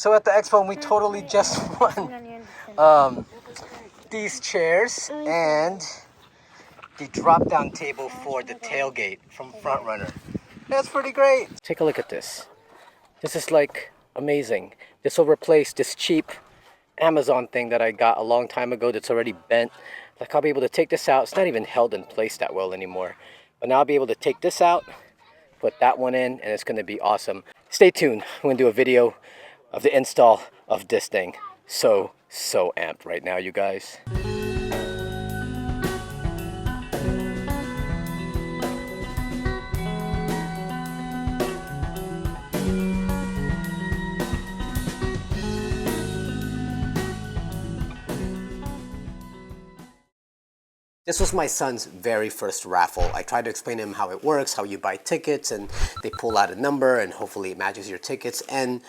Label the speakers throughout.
Speaker 1: So at the expo, we totally just won these chairs and the drop-down table for the tailgate from FrontRunner. That's pretty great. Take a look at this. This is like amazing. This will replace this cheap Amazon thing that I got a long time ago that's already bent. Like I'll be able to take this out. It's not even held in place that well anymore. But now I'll be able to take this out, put that one in, and it's gonna be awesome. Stay tuned. I'm gonna do a video of the install of this thing. So amped right now, you guys. This was my son's very first raffle. I tried to explain to him how it works, how you buy tickets, and they pull out a number and hopefully it matches your tickets. And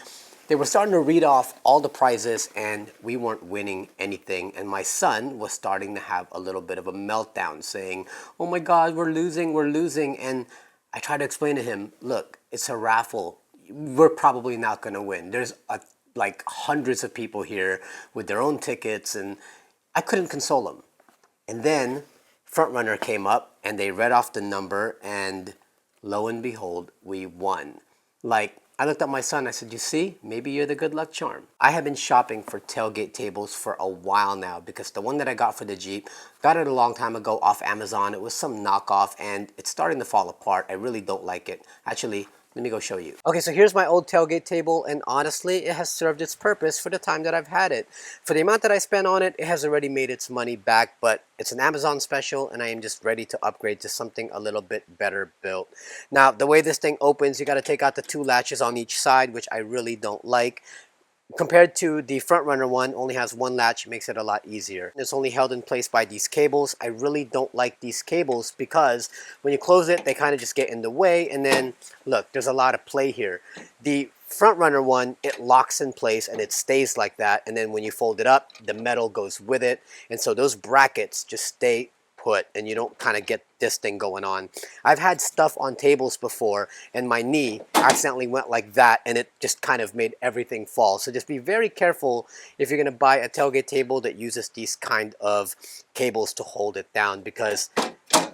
Speaker 1: they were starting to read off all the prizes and we weren't winning anything. And my son was starting to have a little bit of a meltdown saying, oh my God, we're losing. And I tried to explain to him, look, it's a raffle. We're probably not gonna win. There's like hundreds of people here with their own tickets, and I couldn't console him. And then FrontRunner came up and they read off the number, and lo and behold, we won. Like, I looked at my son, I said, you see, maybe you're the good luck charm. I have been shopping for tailgate tables for a while now because the one that I got for the Jeep, got it a long time ago off Amazon. It was some knockoff and it's starting to fall apart. I really don't like it. Actually, let me go show you. Okay, so here's my old tailgate table, and honestly, it has served its purpose for the time that I've had it. For the amount that I spent on it, it has already made its money back, but it's an Amazon special, and I am just ready to upgrade to something a little bit better built. Now, the way this thing opens, you gotta take out the two latches on each side, which I really don't like. Compared to the FrontRunner one, only has one latch, makes it a lot easier. It's only held in place by these cables. I really don't like these cables because when you close it, they kind of just get in the way, and then look, there's a lot of play here. The FrontRunner one, it locks in place and it stays like that, and then when you fold it up, the metal goes with it, and so those brackets just stay put and you don't kind of get this thing going on. I've had stuff on tables before and my knee accidentally went like that and it just kind of made everything fall. So just be very careful if you're going to buy a tailgate table that uses these kind of cables to hold it down, because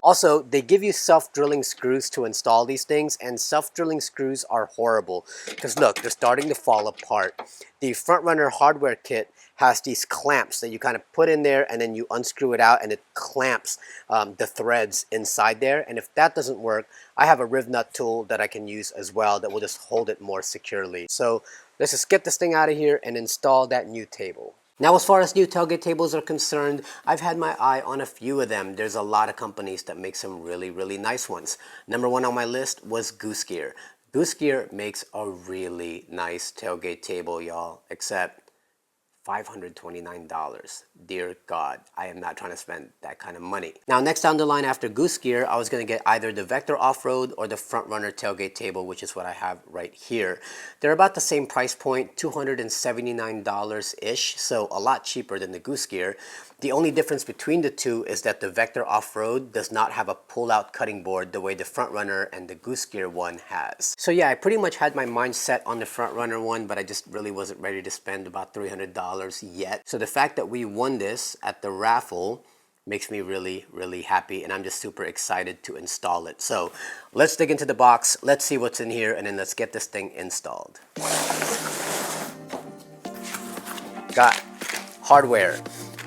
Speaker 1: also, they give you self-drilling screws to install these things, and self-drilling screws are horrible because look, they're starting to fall apart. The FrontRunner hardware kit has these clamps that you kind of put in there and then you unscrew it out and it clamps the threads inside there. And if that doesn't work, I have a Rivnut tool that I can use as well that will just hold it more securely. So let's just get this thing out of here and install that new table. Now, as far as new tailgate tables are concerned, I've had my eye on a few of them. There's a lot of companies that make some really nice ones. Number one on my list was Goose Gear. Goose Gear makes a really nice tailgate table, y'all, except $529. Dear God, I am not trying to spend that kind of money. Now, next down the line after Goose Gear, I was going to get either the Vector Off-Road or the FrontRunner tailgate table, which is what I have right here. They're about the same price point, $279-ish, so a lot cheaper than the Goose Gear. The only difference between the two is that the Vector Off-Road does not have a pull-out cutting board the way the FrontRunner and the Goose Gear one has. So yeah, I pretty much had my mind set on the FrontRunner one, but I just really wasn't ready to spend about $300 yet. So the fact that we won this at the raffle makes me really happy, and I'm just super excited to install it. So let's dig into the box, let's see what's in here, and then let's get this thing installed. Got hardware.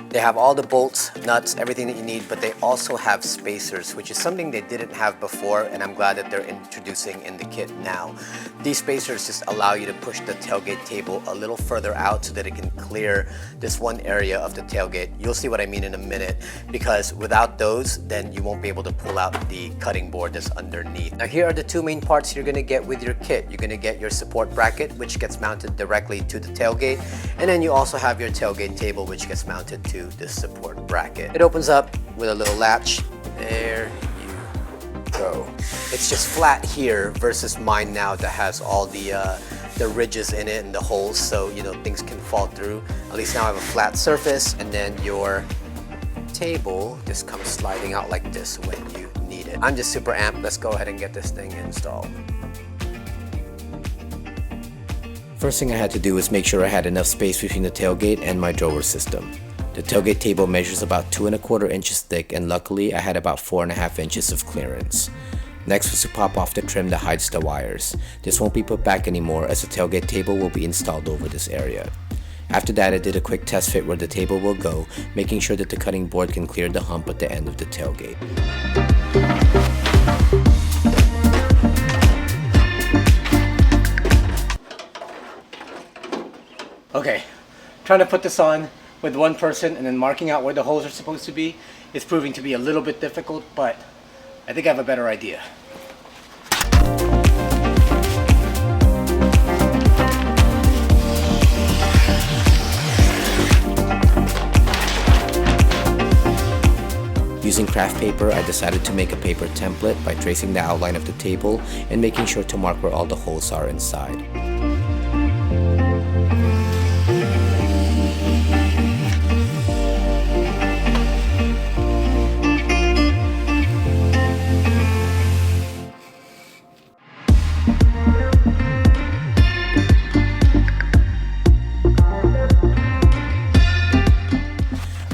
Speaker 1: They have all the bolts, nuts, everything that you need, but they also have spacers, which is something they didn't have before, and I'm glad that they're introducing in the kit now. These spacers just allow you to push the tailgate table a little further out so that it can clear this one area of the tailgate. You'll see what I mean in a minute, because without those, then you won't be able to pull out the cutting board that's underneath. Now, here are the two main parts you're gonna get with your kit. You're gonna get your support bracket, which gets mounted directly to the tailgate, and then you also have your tailgate table, which gets mounted to this support bracket. It opens up with a little latch. There you go. It's just flat here versus mine now that has all the ridges in it and the holes, so you know things can fall through. At least now I have a flat surface, and then your table just comes sliding out like this when you need it. I'm just super amped. Let's go ahead and get this thing installed. First thing I had to do was make sure I had enough space between the tailgate and my drawer system. The tailgate table measures about 2¼ inches thick, and luckily I had about 4½ inches of clearance. Next was to pop off the trim that hides the wires. This won't be put back anymore as the tailgate table will be installed over this area. After that, I did a quick test fit where the table will go, making sure that the cutting board can clear the hump at the end of the tailgate. Okay, trying to put this on with one person and then marking out where the holes are supposed to be is proving to be a little bit difficult, but I think I have a better idea. Using craft paper, I decided to make a paper template by tracing the outline of the table and making sure to mark where all the holes are inside.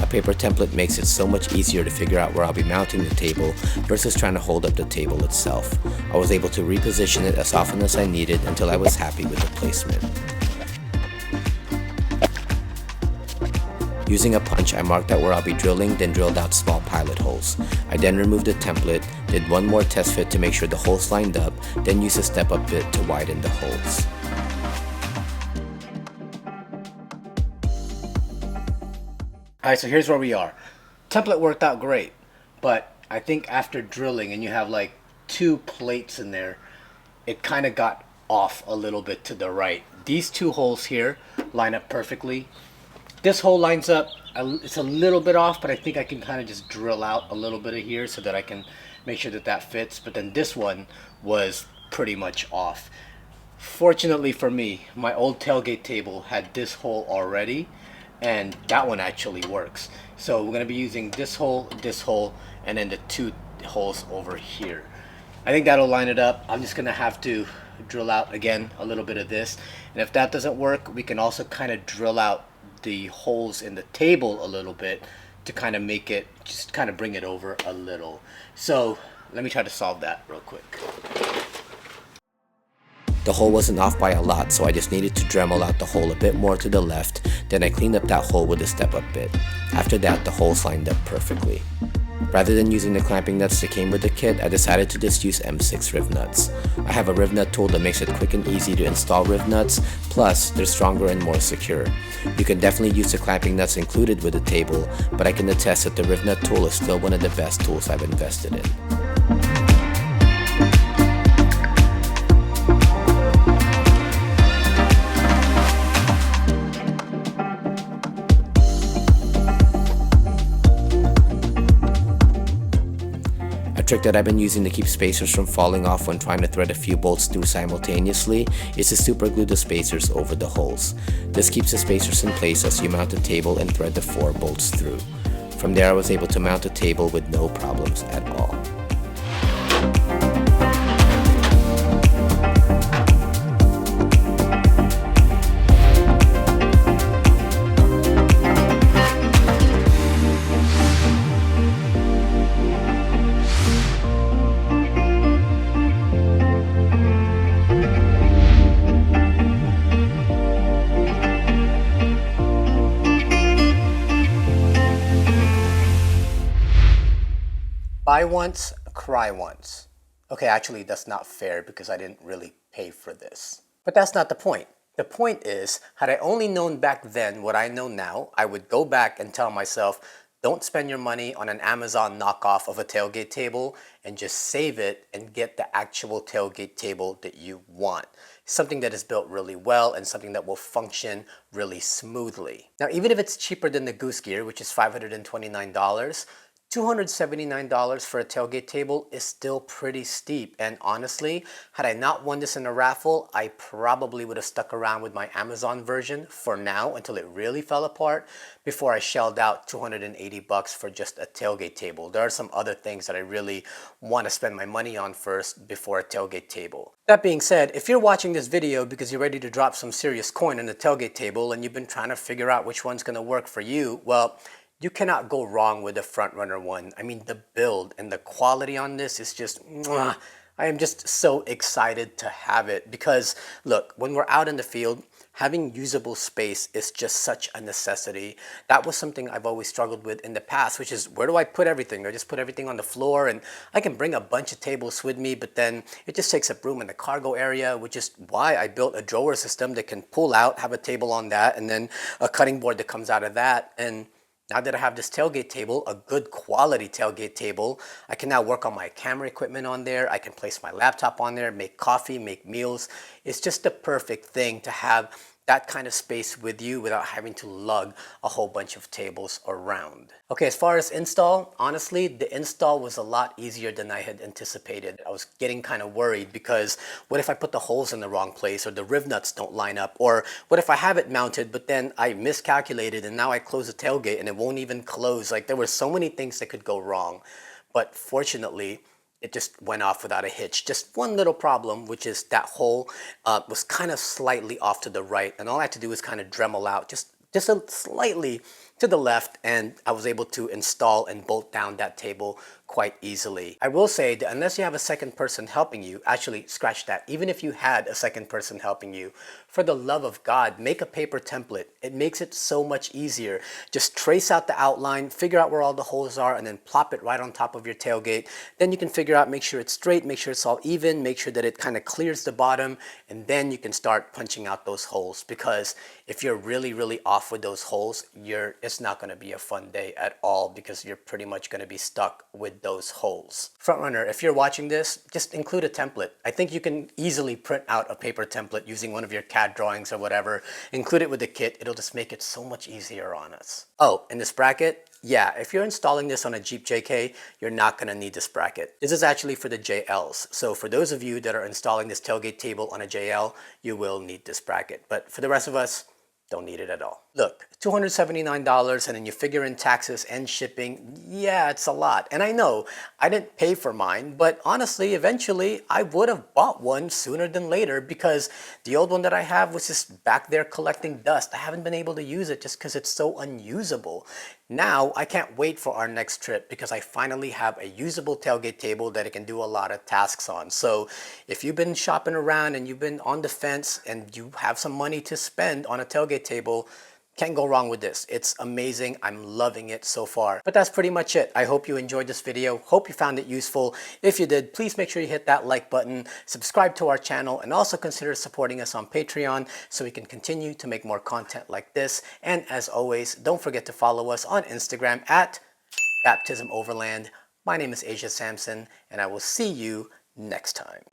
Speaker 1: Paper template makes it so much easier to figure out where I'll be mounting the table versus trying to hold up the table itself. I was able to reposition it as often as I needed until I was happy with the placement. Using a punch, I marked out where I'll be drilling, then drilled out small pilot holes. I then removed the template, did one more test fit to make sure the holes lined up, then used a step-up bit to widen the holes. Alright, so here's where we are. Template worked out great, but I think after drilling and you have like 2 plates in there, it kind of got off a little bit to the right. These 2 holes here line up perfectly. This hole lines up, it's a little bit off, but I think I can kind of just drill out a little bit of here so that I can make sure that that fits. But then this one was pretty much off. Fortunately for me, my old tailgate table had this hole already, and that one actually works. So we're going to be using this hole, and then the 2 holes over here. I think that'll line it up. I'm just going to have to drill out again a little bit of this, and if that doesn't work, we can also kind of drill out the holes in the table a little bit to kind of make it, just kind of bring it over a little. So let me try to solve that real quick. The hole wasn't off by a lot, so I just needed to Dremel out the hole a bit more to the left, then I cleaned up that hole with a step-up bit. After that, the holes lined up perfectly. Rather than using the clamping nuts that came with the kit, I decided to just use M6 Rivnuts. I have a Rivnut tool that makes it quick and easy to install Rivnuts, plus they're stronger and more secure. You can definitely use the clamping nuts included with the table, but I can attest that the Rivnut tool is still one of the best tools I've invested in. Trick that I've been using to keep spacers from falling off when trying to thread a few bolts through simultaneously is to super glue the spacers over the holes. This keeps the spacers in place as you mount the table and thread the 4 bolts through. From there, I was able to mount the table with no problems at all. Buy once, cry once. Okay, actually that's not fair because I didn't really pay for this. But that's not the point. The point is, had I only known back then what I know now, I would go back and tell myself, don't spend your money on an Amazon knockoff of a tailgate table and just save it and get the actual tailgate table that you want. Something that is built really well and something that will function really smoothly. Now, even if it's cheaper than the Goose Gear, which is $529, $279 for a tailgate table is still pretty steep, and honestly, had I not won this in a raffle, I probably would have stuck around with my Amazon version for now until it really fell apart before I shelled out 280 bucks for just a tailgate table. There are some other things that I really want to spend my money on first before a tailgate table. That being said, if you're watching this video because you're ready to drop some serious coin on the tailgate table and you've been trying to figure out which one's going to work for you, well, you cannot go wrong with the FrontRunner one. I mean, the build and the quality on this is just mwah. I am just so excited to have it because look, when we're out in the field, having usable space is just such a necessity. That was something I've always struggled with in the past, which is where do I put everything? I just put everything on the floor, and I can bring a bunch of tables with me, but then it just takes up room in the cargo area, which is why I built a drawer system that can pull out, have a table on that, and then a cutting board that comes out of that. And now that I have this tailgate table, a good quality tailgate table, I can now work on my camera equipment on there. I can place my laptop on there, make coffee, make meals. It's just the perfect thing to have that kind of space with you without having to lug a whole bunch of tables around. Okay, as far as install, honestly, the install was a lot easier than I had anticipated. I was getting kind of worried because what if I put the holes in the wrong place, or the Rivnuts don't line up, or what if I have it mounted but then I miscalculated and now I close the tailgate and it won't even close. Like, there were so many things that could go wrong, but fortunately it just went off without a hitch. Just one little problem, which is that hole was kind of slightly off to the right, and all I had to do was kind of Dremel out just a slightly to the left, and I was able to install and bolt down that table quite easily. I will say that unless you have a second person helping you, actually scratch that, even if you had a second person helping you, for the love of God, make a paper template. It makes it so much easier. Just trace out the outline, figure out where all the holes are, and then plop it right on top of your tailgate. Then you can figure out, make sure it's straight, make sure it's all even, make sure that it kind of clears the bottom, and then you can start punching out those holes. Because if you're really off with those holes, it's not going to be a fun day at all, because you're pretty much going to be stuck with those holes. FrontRunner, if you're watching this, just include a template. I think you can easily print out a paper template using one of your CAD drawings or whatever, include it with the kit. It'll just make it so much easier on us. Oh, and this bracket, yeah, if you're installing this on a Jeep JK, you're not going to need this bracket. This is actually for the JLs. So for those of you that are installing this tailgate table on a JL, you will need this bracket. But for the rest of us, don't need it at all. Look, $279, and then you figure in taxes and shipping. Yeah, it's a lot. And I know I didn't pay for mine, but honestly, eventually I would have bought one sooner than later, because the old one that I have was just back there collecting dust. I haven't been able to use it just because it's so unusable. Now I can't wait for our next trip, because I finally have a usable tailgate table that I can do a lot of tasks on. So if you've been shopping around and you've been on the fence and you have some money to spend on a tailgate table, can't go wrong with this. It's amazing. I'm loving it so far. But that's pretty much it. I hope you enjoyed this video. Hope you found it useful. If you did, please make sure you hit that like button, subscribe to our channel, and also consider supporting us on Patreon so we can continue to make more content like this. And as always, don't forget to follow us on Instagram at Baptism Overland. My name is Asia Sampson, and I will see you next time.